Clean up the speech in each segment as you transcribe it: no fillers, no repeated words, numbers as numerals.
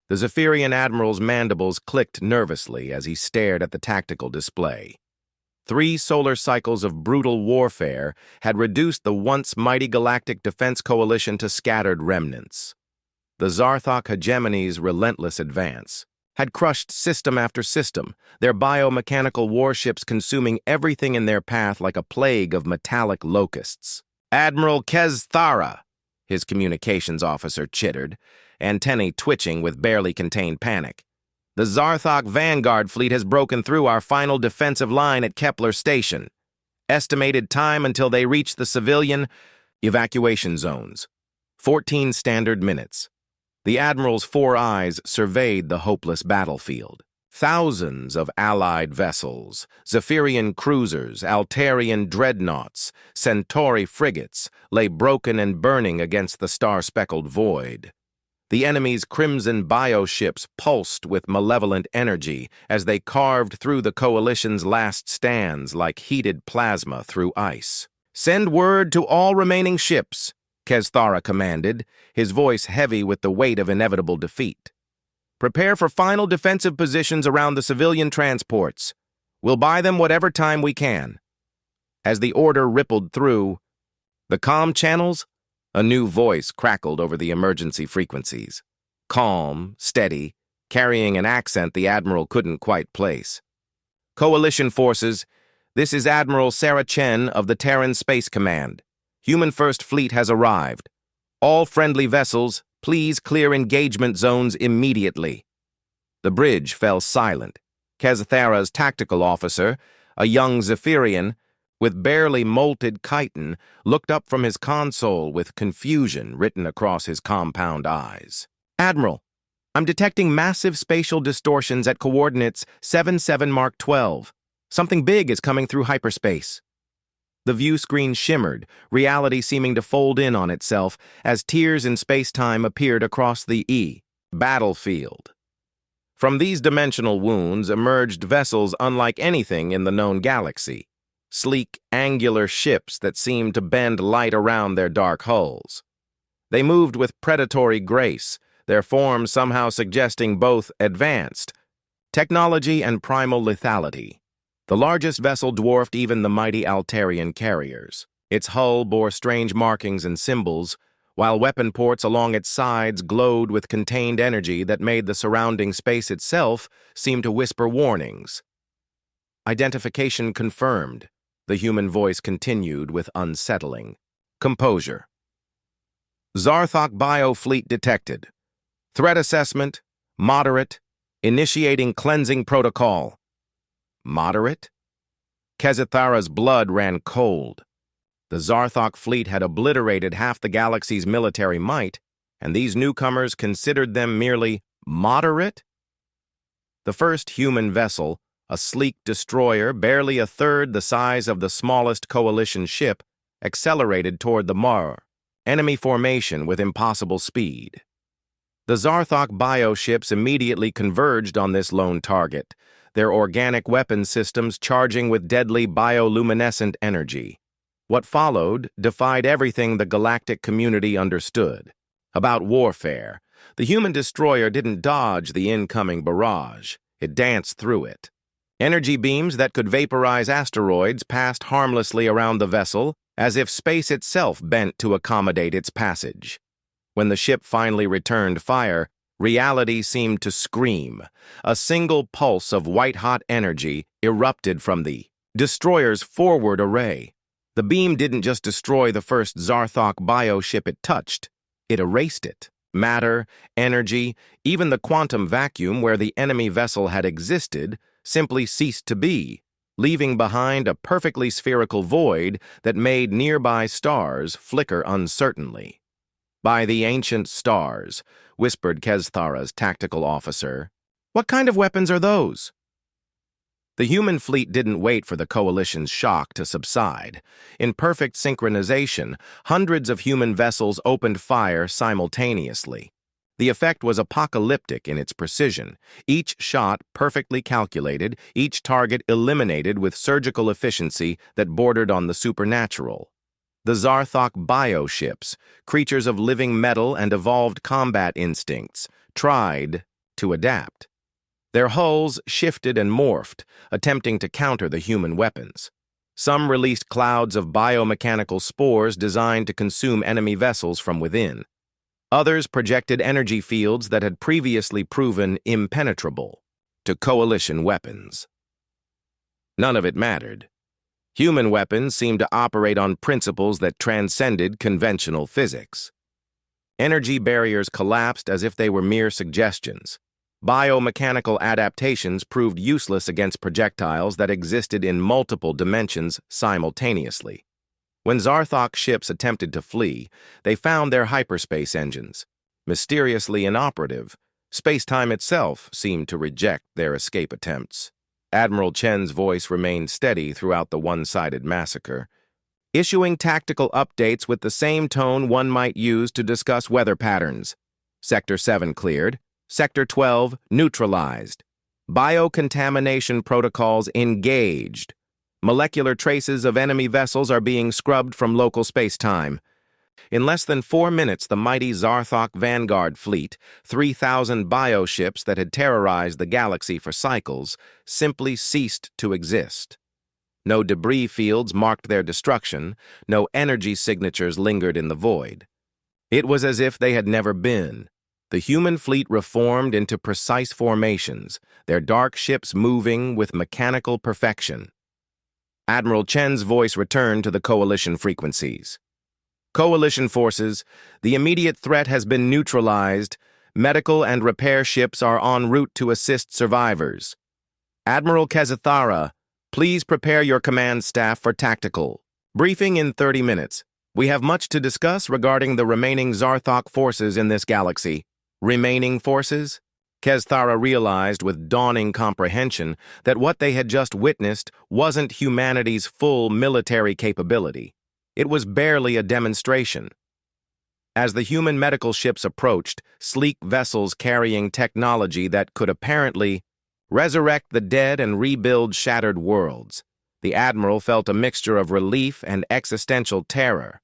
The Zephyrian admiral's mandibles clicked nervously as he stared at the tactical display. 3 solar cycles of brutal warfare had reduced the once mighty galactic defense coalition to scattered remnants. The Zarthok hegemony's relentless advance had crushed system after system, their biomechanical warships consuming everything in their path like a plague of metallic locusts. "Admiral Thara," his communications officer chittered, antennae twitching with barely contained panic. "The Zarthok Vanguard fleet has broken through our final defensive line at Kepler Station. Estimated time until they reach the civilian evacuation zones: 14 standard minutes." The Admiral's 4 eyes surveyed the hopeless battlefield. Thousands of Allied vessels, Zephyrian cruisers, Altarian dreadnoughts, Centauri frigates, lay broken and burning against the star-speckled void. The enemy's crimson bioships pulsed with malevolent energy as they carved through the coalition's last stands like heated plasma through ice. "Send word to all remaining ships," Thara commanded, his voice heavy with the weight of inevitable defeat. "Prepare for final defensive positions around the civilian transports. We'll buy them whatever time we can." As the order rippled through the comm channels, a new voice crackled over the emergency frequencies. Calm, steady, carrying an accent the Admiral couldn't quite place. "Coalition forces, this is Admiral Sarah Chen of the Terran Space Command. Human First Fleet has arrived. All friendly vessels, please clear engagement zones immediately." The bridge fell silent. Thara's tactical officer, a young Zephyrian, with barely molted chitin, looked up from his console with confusion written across his compound eyes. "Admiral, I'm detecting massive spatial distortions at coordinates 77 Mark 12. Something big is coming through hyperspace." The view screen shimmered, reality seeming to fold in on itself as tears in space-time appeared across the battlefield. From these dimensional wounds emerged vessels unlike anything in the known galaxy. Sleek, angular ships that seemed to bend light around their dark hulls. They moved with predatory grace, their forms somehow suggesting both advanced technology and primal lethality. The largest vessel dwarfed even the mighty Altarian carriers. Its hull bore strange markings and symbols, while weapon ports along its sides glowed with contained energy that made the surrounding space itself seem to whisper warnings. "Identification confirmed," the human voice continued with unsettling composure. "Zarthok biofleet detected. Threat assessment, moderate, initiating cleansing protocol." Moderate? Thara's blood ran cold. The Zarthok fleet had obliterated half the galaxy's military might, and these newcomers considered them merely moderate? The first human vessel, a sleek destroyer barely a third the size of the smallest coalition ship, accelerated toward the enemy formation with impossible speed. The Zarthok bioships immediately converged on this lone target, their organic weapon systems charging with deadly bioluminescent energy. What followed defied everything the galactic community understood. About warfare, the human destroyer didn't dodge the incoming barrage, it danced through it. Energy beams that could vaporize asteroids passed harmlessly around the vessel, as if space itself bent to accommodate its passage. When the ship finally returned fire, reality seemed to scream. A single pulse of white-hot energy erupted from the destroyer's forward array. The beam didn't just destroy the first Zarthok bioship it touched, it erased it. Matter, energy, even the quantum vacuum where the enemy vessel had existed, simply ceased to be, leaving behind a perfectly spherical void that made nearby stars flicker uncertainly. "By the ancient stars," whispered Thara's tactical officer. "What kind of weapons are those?" The human fleet didn't wait for the coalition's shock to subside. In perfect synchronization, hundreds of human vessels opened fire simultaneously. The effect was apocalyptic in its precision, each shot perfectly calculated, each target eliminated with surgical efficiency that bordered on the supernatural. The Zarthok bioships, creatures of living metal and evolved combat instincts, tried to adapt. Their hulls shifted and morphed, attempting to counter the human weapons. Some released clouds of biomechanical spores designed to consume enemy vessels from within. Others projected energy fields that had previously proven impenetrable to coalition weapons. None of it mattered. Human weapons seemed to operate on principles that transcended conventional physics. Energy barriers collapsed as if they were mere suggestions. Biomechanical adaptations proved useless against projectiles that existed in multiple dimensions simultaneously. When Zarthok ships attempted to flee, they found their hyperspace engines. Mysteriously inoperative, space-time itself seemed to reject their escape attempts. Admiral Chen's voice remained steady throughout the one-sided massacre, issuing tactical updates with the same tone one might use to discuss weather patterns. Sector 7 cleared. Sector 12 neutralized. Biocontamination protocols engaged. Molecular traces of enemy vessels are being scrubbed from local space-time. In less than 4 minutes, the mighty Zarthok Vanguard fleet, 3,000 bioships that had terrorized the galaxy for cycles, simply ceased to exist. No debris fields marked their destruction, no energy signatures lingered in the void. It was as if they had never been. The human fleet reformed into precise formations, their dark ships moving with mechanical perfection. Admiral Chen's voice returned to the Coalition frequencies. Coalition forces, the immediate threat has been neutralized. Medical and repair ships are en route to assist survivors. Admiral Kezithara, please prepare your command staff for tactical briefing in 30 minutes. We have much to discuss regarding the remaining Zarthok forces in this galaxy. Remaining forces? Kezithara realized with dawning comprehension that what they had just witnessed wasn't humanity's full military capability. It was barely a demonstration. As the human medical ships approached, sleek vessels carrying technology that could apparently resurrect the dead and rebuild shattered worlds, the Admiral felt a mixture of relief and existential terror.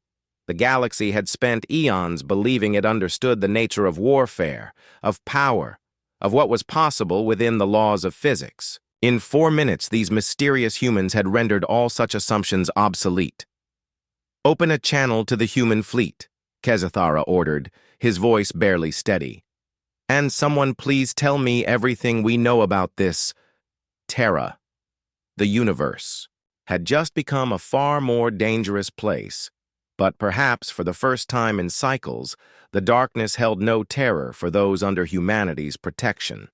The galaxy had spent eons believing it understood the nature of warfare, of power, of what was possible within the laws of physics. In 4 minutes, these mysterious humans had rendered all such assumptions obsolete. Open a channel to the human fleet, Kezithara ordered, his voice barely steady. And someone please tell me everything we know about this Terra. The universe had just become a far more dangerous place. But perhaps for the first time in cycles, the darkness held no terror for those under humanity's protection.